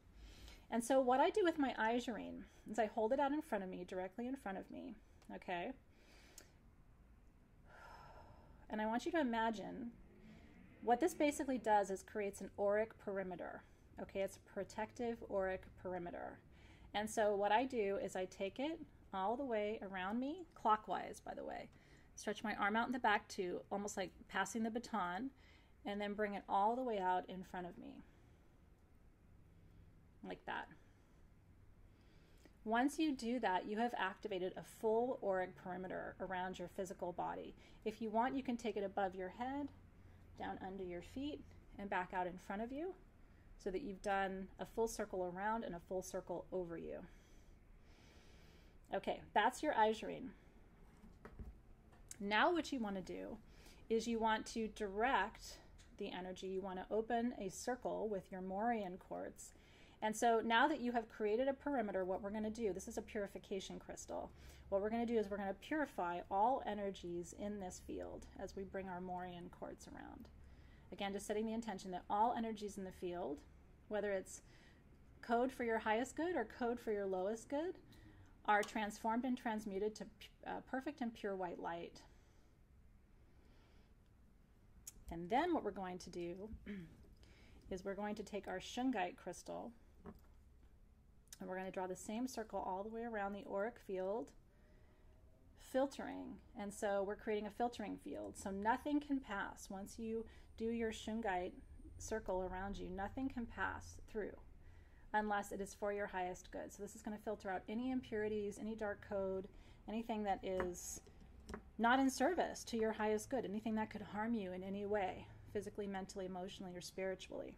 And so what I do with my Izurine is I hold it out in front of me, directly in front of me, okay? And I want you to imagine what this basically does is creates an auric perimeter. Okay, it's a protective auric perimeter. And so what I do is I take it all the way around me, clockwise, by the way. Stretch my arm out in the back too, almost like passing the baton, and then bring it all the way out in front of me. Like that. Once you do that, you have activated a full auric perimeter around your physical body. If you want, you can take it above your head, down under your feet, and back out in front of you, so that you've done a full circle around and a full circle over you. Okay, that's your Izurine. Now what you want to do is you want to direct the energy. You want to open a circle with your Morian quartz. And so now that you have created a perimeter, what we're going to do, this is a purification crystal. What we're going to do is we're going to purify all energies in this field as we bring our Morian quartz around. Again, just setting the intention that all energies in the field, whether it's code for your highest good or code for your lowest good, are transformed and transmuted to perfect and pure white light. And then what we're going to do is we're going to take our shungite crystal and we're going to draw the same circle all the way around the auric field, filtering. And so we're creating a filtering field. So nothing can pass. Once you do your shungite circle around you, nothing can pass through unless it is for your highest good. So this is going to filter out any impurities, any dark code, anything that is not in service to your highest good, anything that could harm you in any way, physically, mentally, emotionally, or spiritually.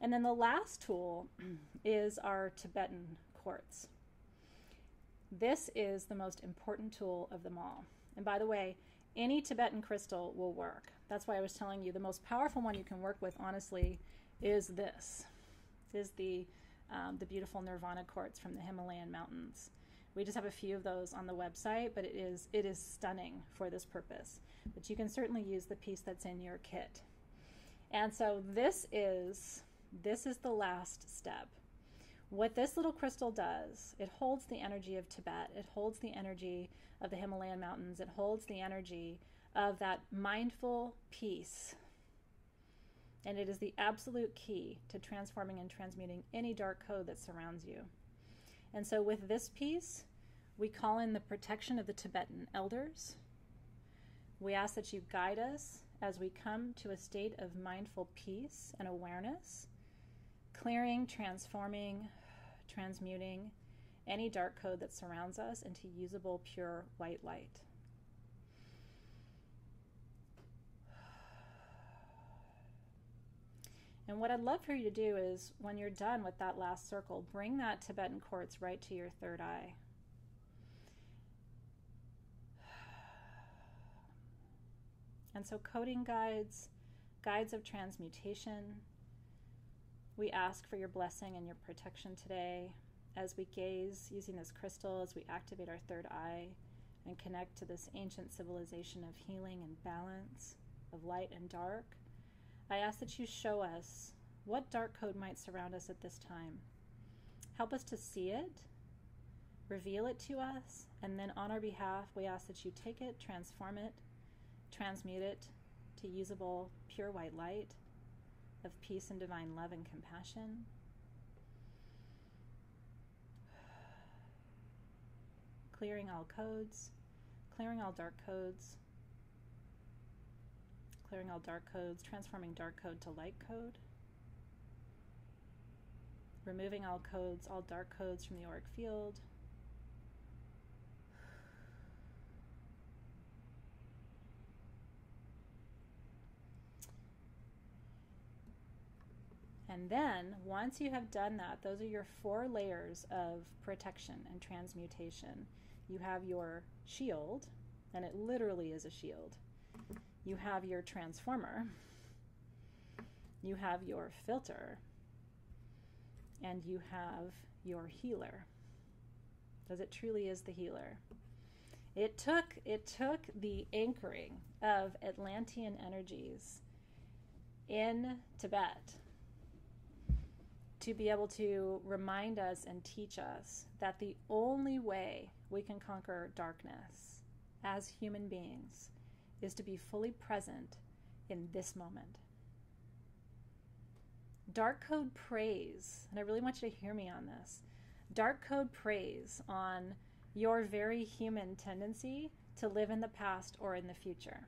And then the last tool is our Tibetan quartz. This is the most important tool of them all. And by the way, any Tibetan crystal will work. That's why I was telling you the most powerful one you can work with, honestly, is this. This is the beautiful Nirvana quartz from the Himalayan mountains. We just have a few of those on the website, but it is stunning for this purpose. But you can certainly use the piece that's in your kit. And so this is the last step. What this little crystal does, it holds the energy of Tibet, it holds the energy of the Himalayan mountains, it holds the energy of that mindful peace. And it is the absolute key to transforming and transmuting any dark code that surrounds you. And so with this piece, we call in the protection of the Tibetan elders. We ask that you guide us as we come to a state of mindful peace and awareness, clearing, transforming, transmuting any dark code that surrounds us into usable, pure white light. And what I'd love for you to do is, when you're done with that last circle, bring that Tibetan quartz right to your third eye. And so coding guides, guides of transmutation, we ask for your blessing and your protection today as we gaze using this crystal, as we activate our third eye and connect to this ancient civilization of healing and balance, of light and dark. I ask that you show us what dark code might surround us at this time. Help us to see it, reveal it to us, and then on our behalf, we ask that you take it, transform it, transmute it to usable, pure white light of peace and divine love and compassion. Clearing all codes, clearing all dark codes, clearing all dark codes, transforming dark code to light code, removing all codes, all dark codes from the auric field, and then once you have done that, those are your 4 layers of protection and transmutation. You have your shield, and it literally is a shield. You have your transformer, you have your filter, and you have your healer, because it truly is the healer. It took the anchoring of Atlantean energies in Tibet to be able to remind us and teach us that the only way we can conquer darkness as human beings is to be fully present in this moment. Dark code preys, and I really want you to hear me on this, dark code preys on your very human tendency to live in the past or in the future.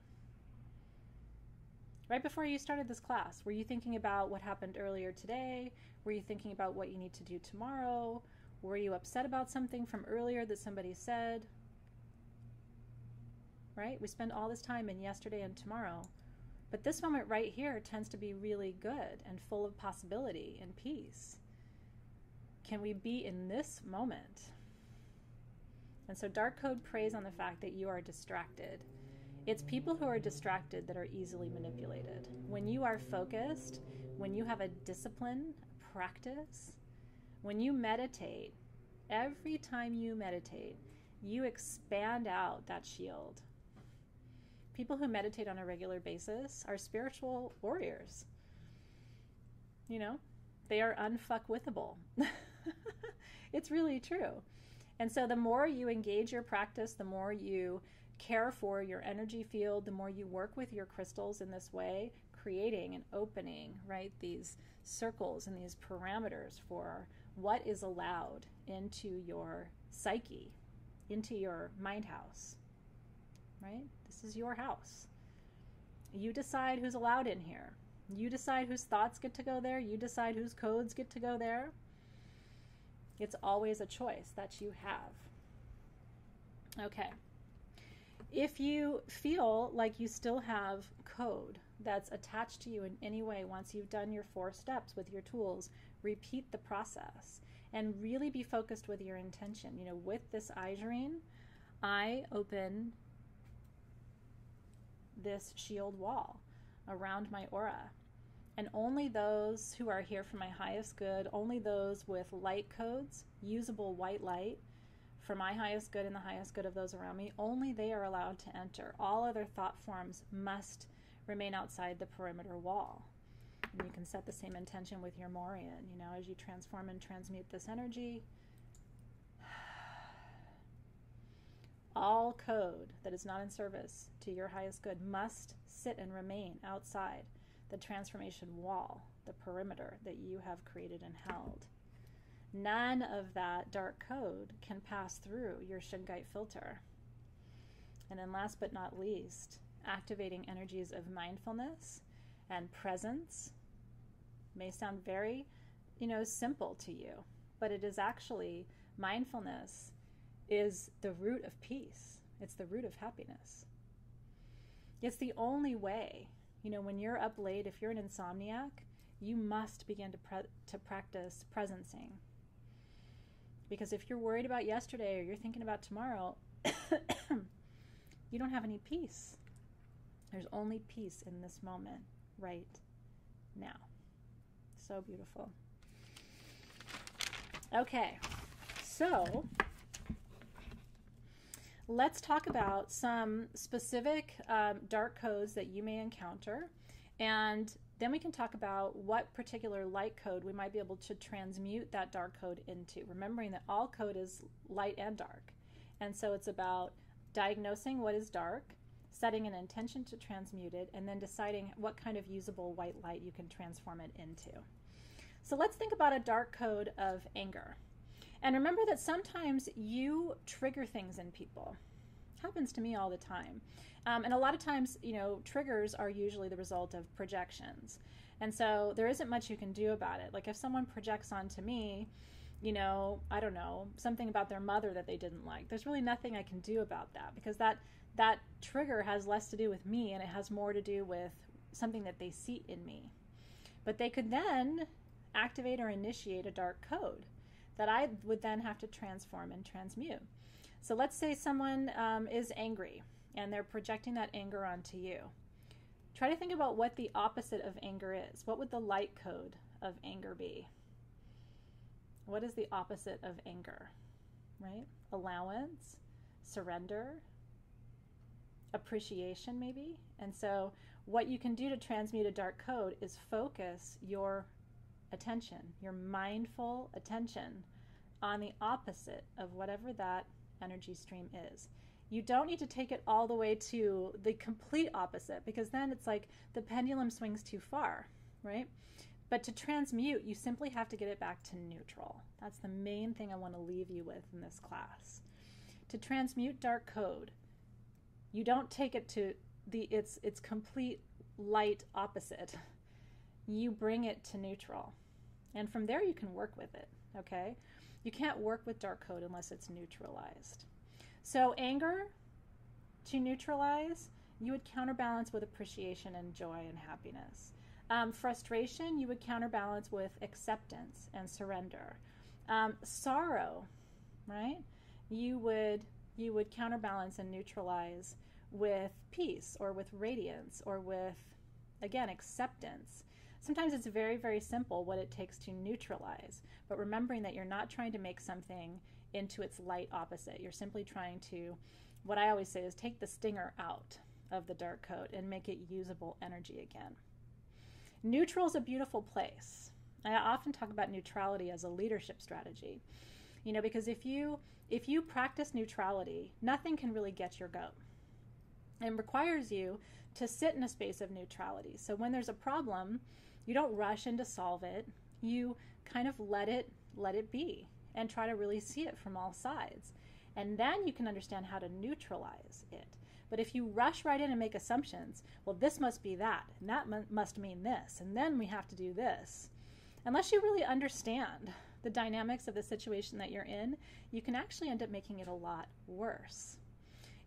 Right before you started this class, were you thinking about what happened earlier today? Were you thinking about what you need to do tomorrow? Were you upset about something from earlier that somebody said? Right? We spend all this time in yesterday and tomorrow. But this moment right here tends to be really good and full of possibility and peace. Can we be in this moment? And so dark code preys on the fact that you are distracted. It's people who are distracted that are easily manipulated. When you are focused, when you have a discipline, practice, when you meditate, every time you meditate, you expand out that shield. People who meditate on a regular basis are spiritual warriors. You know, they are unfuckwithable. It's really true. And so the more you engage your practice, the more you care for your energy field, the more you work with your crystals in this way, creating and opening, right, these circles and these parameters for what is allowed into your psyche, into your mind house, right? This is your house. You decide who's allowed in here. You decide whose thoughts get to go there. You decide whose codes get to go there. It's always a choice that you have. Okay. If you feel like you still have code that's attached to you in any way once you've done your 4 steps with your tools, repeat the process and really be focused with your intention. You know, with this Izurine, I open this shield wall around my aura. And only those who are here for my highest good, only those with light codes, usable white light, for my highest good and the highest good of those around me, only they are allowed to enter. All other thought forms must remain outside the perimeter wall. And you can set the same intention with your Morian, you know, as you transform and transmute this energy. All code that is not in service to your highest good must sit and remain outside the transformation wall, the perimeter that you have created and held. None of that dark code can pass through your Shungite filter. And then last but not least, activating energies of mindfulness and presence may sound very, you know, simple to you, but it is actually, mindfulness is the root of peace. It's the root of happiness. It's the only way. You know, when you're up late, if you're an insomniac, you must begin to practice presencing. Because if you're worried about yesterday or you're thinking about tomorrow, you don't have any peace. There's only peace in this moment, right now. So beautiful. Okay, so let's talk about some specific dark codes that you may encounter, and then we can talk about what particular light code we might be able to transmute that dark code into, remembering that all code is light and dark. And so it's about diagnosing what is dark, setting an intention to transmute it, and then deciding what kind of usable white light you can transform it into. So let's think about a dark code of anger. And remember that sometimes you trigger things in people. It happens to me all the time. And a lot of times, you know, triggers are usually the result of projections. And so there isn't much you can do about it. Like if someone projects onto me, you know, I don't know, something about their mother that they didn't like, there's really nothing I can do about that, because that trigger has less to do with me and it has more to do with something that they see in me. But they could then activate or initiate a dark code that I would then have to transform and transmute. So let's say someone is angry and they're projecting that anger onto you. Try to think about what the opposite of anger is. What would the light code of anger be? what is the opposite of anger, right? Allowance, surrender, appreciation maybe. And so what you can do to transmute a dark code is focus your attention, your mindful attention on the opposite of whatever that energy stream is. You don't need to take it all the way to the complete opposite, because then it's like the pendulum swings too far, right? But to transmute, you simply have to get it back to neutral. That's the main thing I want to leave you with in this class. To transmute dark code, you don't take it to its complete light opposite. You bring it to neutral. And from there you can work with it, okay? You can't work with dark code unless it's neutralized. So anger, to neutralize, you would counterbalance with appreciation and joy and happiness. Frustration, you would counterbalance with acceptance and surrender. Sorrow, right? You would counterbalance and neutralize with peace or with radiance or with, again, acceptance. Sometimes it's very, very simple what it takes to neutralize, but remembering that you're not trying to make something into its light opposite. You're simply trying to, what I always say is take the stinger out of the dark code and make it usable energy again. Neutral is a beautiful place. I often talk about neutrality as a leadership strategy, because if you practice neutrality, nothing can really get your goat. It requires you to sit in a space of neutrality. So when there's a problem, you don't rush in to solve it. You kind of let it be and try to really see it from all sides. And then you can understand how to neutralize it. But if you rush right in and make assumptions, well, this must be that, and that must mean this, and then we have to do this. Unless you really understand the dynamics of the situation that you're in, you can actually end up making it a lot worse.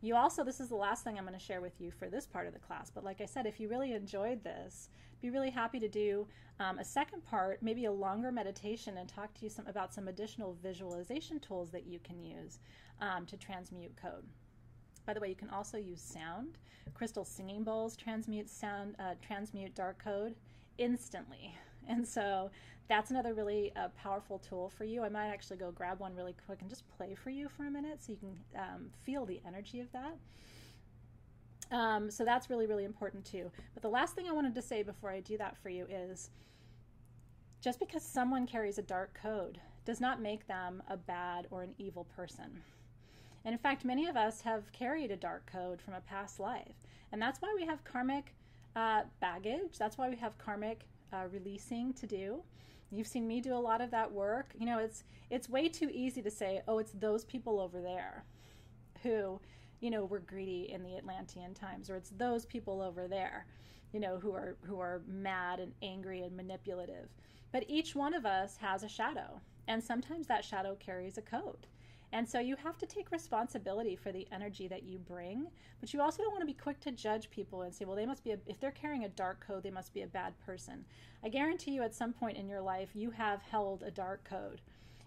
You also, this is the last thing I'm going to share with you for this part of the class, but like I said, if you really enjoyed this, be really happy to do a second part, maybe a longer meditation, and talk to you about some additional visualization tools that you can use to transmute code. By the way, you can also use sound. Crystal singing bowls transmute sound, transmute dark code instantly. And so that's another really powerful tool for you. I might actually go grab one really quick and just play for you for a minute so you can feel the energy of that. So that's really, really important too. But the last thing I wanted to say before I do that for you is, just because someone carries a dark code does not make them a bad or an evil person. And in fact, many of us have carried a dark code from a past life. And that's why we have karmic baggage. That's why we have karmic releasing to do. You've seen me do a lot of that work. It's way too easy to say, oh, it's those people over there who, were greedy in the Atlantean times, or it's those people over there, who are mad and angry and manipulative. But each one of us has a shadow, and sometimes that shadow carries a code. And so you have to take responsibility for the energy that you bring, but you also don't want to be quick to judge people and say, well, they must be, if they're carrying a dark code, they must be a bad person. I guarantee you at some point in your life, you have held a dark code.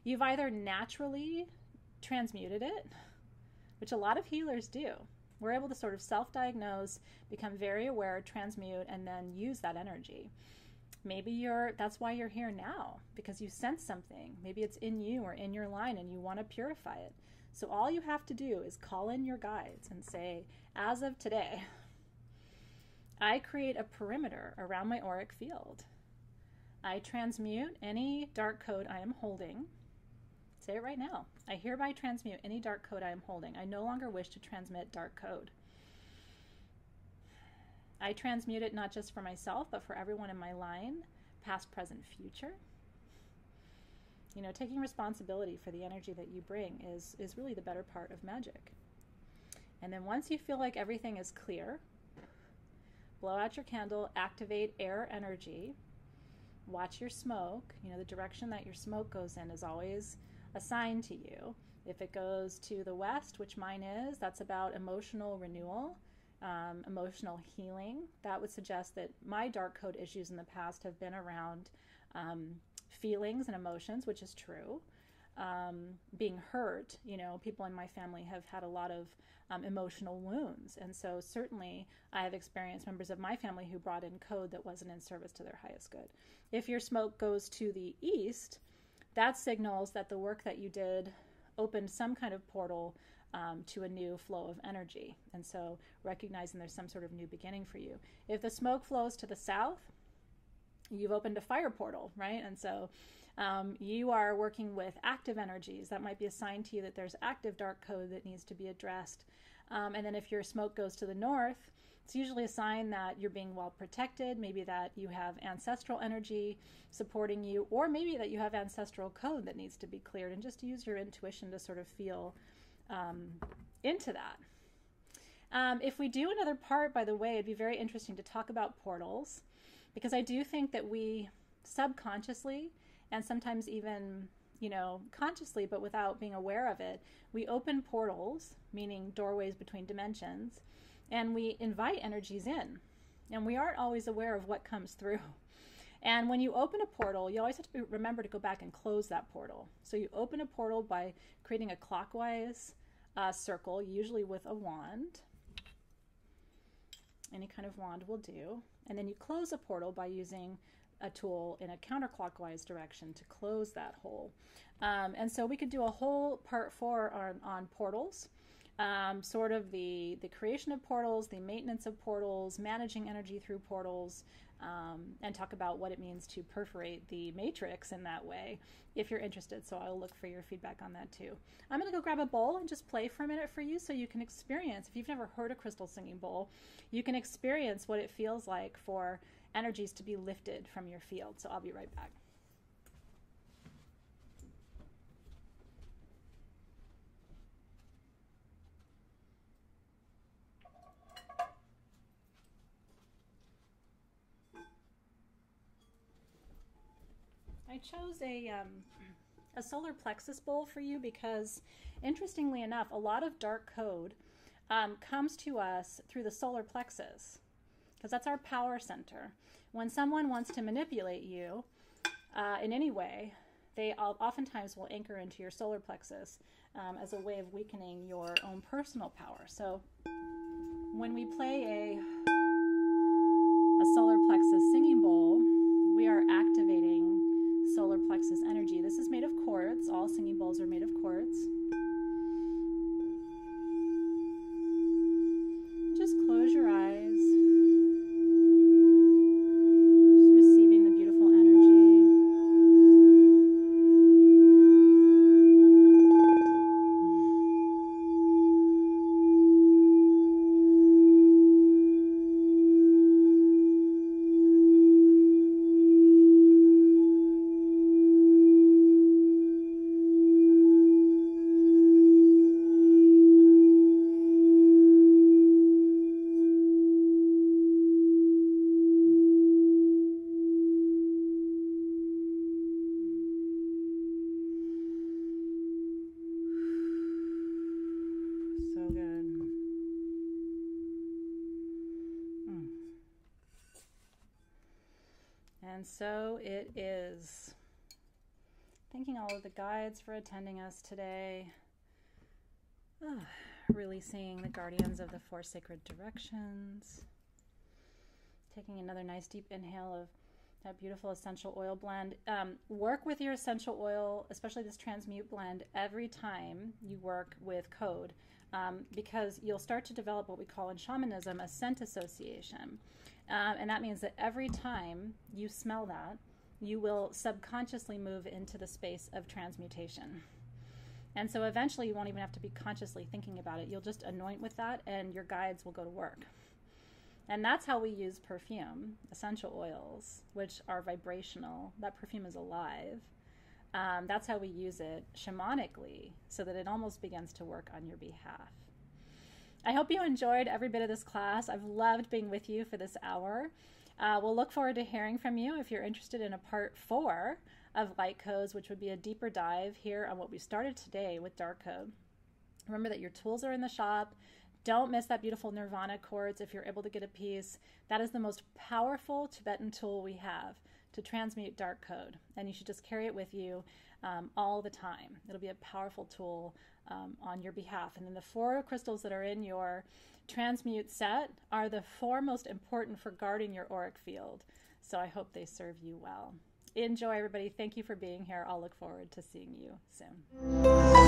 You've either naturally transmuted it, which a lot of healers do. We're able to sort of self-diagnose, become very aware, transmute, and then use that energy. Maybe that's why you're here now, because you sense something. Maybe it's in you or in your line and you want to purify it. So all you have to do is call in your guides and say, as of today, I create a perimeter around my auric field. I transmute any dark code I am holding. Say it right now. I hereby transmute any dark code I am holding. I no longer wish to transmit dark code. I transmute it not just for myself, but for everyone in my line, past, present, future. Taking responsibility for the energy that you bring is really the better part of magic. And then once you feel like everything is clear, blow out your candle, activate air energy, watch your smoke. The direction that your smoke goes in is always assigned to you. If it goes to the west, which mine is, that's about emotional renewal. Emotional healing. That would suggest that my dark code issues in the past have been around feelings and emotions, which is true. Being hurt, people in my family have had a lot of emotional wounds. And so certainly I have experienced members of my family who brought in code that wasn't in service to their highest good. If your smoke goes to the east, that signals that the work that you did opened some kind of portal to a new flow of energy. And so recognizing there's some sort of new beginning for you. If the smoke flows to the south, you've opened a fire portal, right? And so you are working with active energies. That might be a sign to you that there's active dark code that needs to be addressed. And then if your smoke goes to the north, it's usually a sign that you're being well protected, maybe that you have ancestral energy supporting you, or maybe that you have ancestral code that needs to be cleared, and just use your intuition to sort of feel into that. If we do another part, by the way, it'd be very interesting to talk about portals, because I do think that we subconsciously, and sometimes even, consciously, but without being aware of it, we open portals, meaning doorways between dimensions, and we invite energies in, and we aren't always aware of what comes through. And when you open a portal, you always have to remember to go back and close that portal. So you open a portal by creating a clockwise circle, usually with a wand. Any kind of wand will do. And then you close a portal by using a tool in a counterclockwise direction to close that hole. And so we could do a whole part 4 on portals, sort of the creation of portals, the maintenance of portals, managing energy through portals, and talk about what it means to perforate the matrix in that way, if you're interested. So I'll look for your feedback on that too. I'm going to go grab a bowl and just play for a minute for you so you can experience, if you've never heard a crystal singing bowl, you can experience what it feels like for energies to be lifted from your field. So I'll be right back. I chose a solar plexus bowl for you because, interestingly enough, a lot of dark code comes to us through the solar plexus, because that's our power center. When someone wants to manipulate you in any way, they oftentimes will anchor into your solar plexus as a way of weakening your own personal power. So when we play a solar plexus singing bowl, we are activating solar plexus energy. This is made of quartz. All singing bowls are made of quartz. Just close your eyes. Just receiving the beautiful energy. And so it is. Thanking all of the guides for attending us today. Releasing the guardians of the 4 sacred directions. Taking another nice deep inhale of that beautiful essential oil blend. Work with your essential oil, especially this transmute blend, every time you work with code, because you'll start to develop what we call in shamanism a scent association. And that means that every time you smell that, you will subconsciously move into the space of transmutation. And so eventually you won't even have to be consciously thinking about it. You'll just anoint with that and your guides will go to work. And that's how we use perfume, essential oils, which are vibrational. That perfume is alive. That's how we use it shamanically, so that it almost begins to work on your behalf. I hope you enjoyed every bit of this class. I've loved being with you for this hour. We'll look forward to hearing from you if you're interested in a part 4 of light codes, which would be a deeper dive here on what we started today with dark code. Remember that your tools are in the shop. Don't miss that beautiful Nirvana quartz if you're able to get a piece. That is the most powerful Tibetan tool we have to transmute dark code, and you should just carry it with you all the time. It'll be a powerful tool on your behalf. And then the 4 crystals that are in your transmute set are the 4 most important for guarding your auric field. So I hope they serve you well. enjoy, everybody. Thank you for being here. I'll look forward to seeing you soon.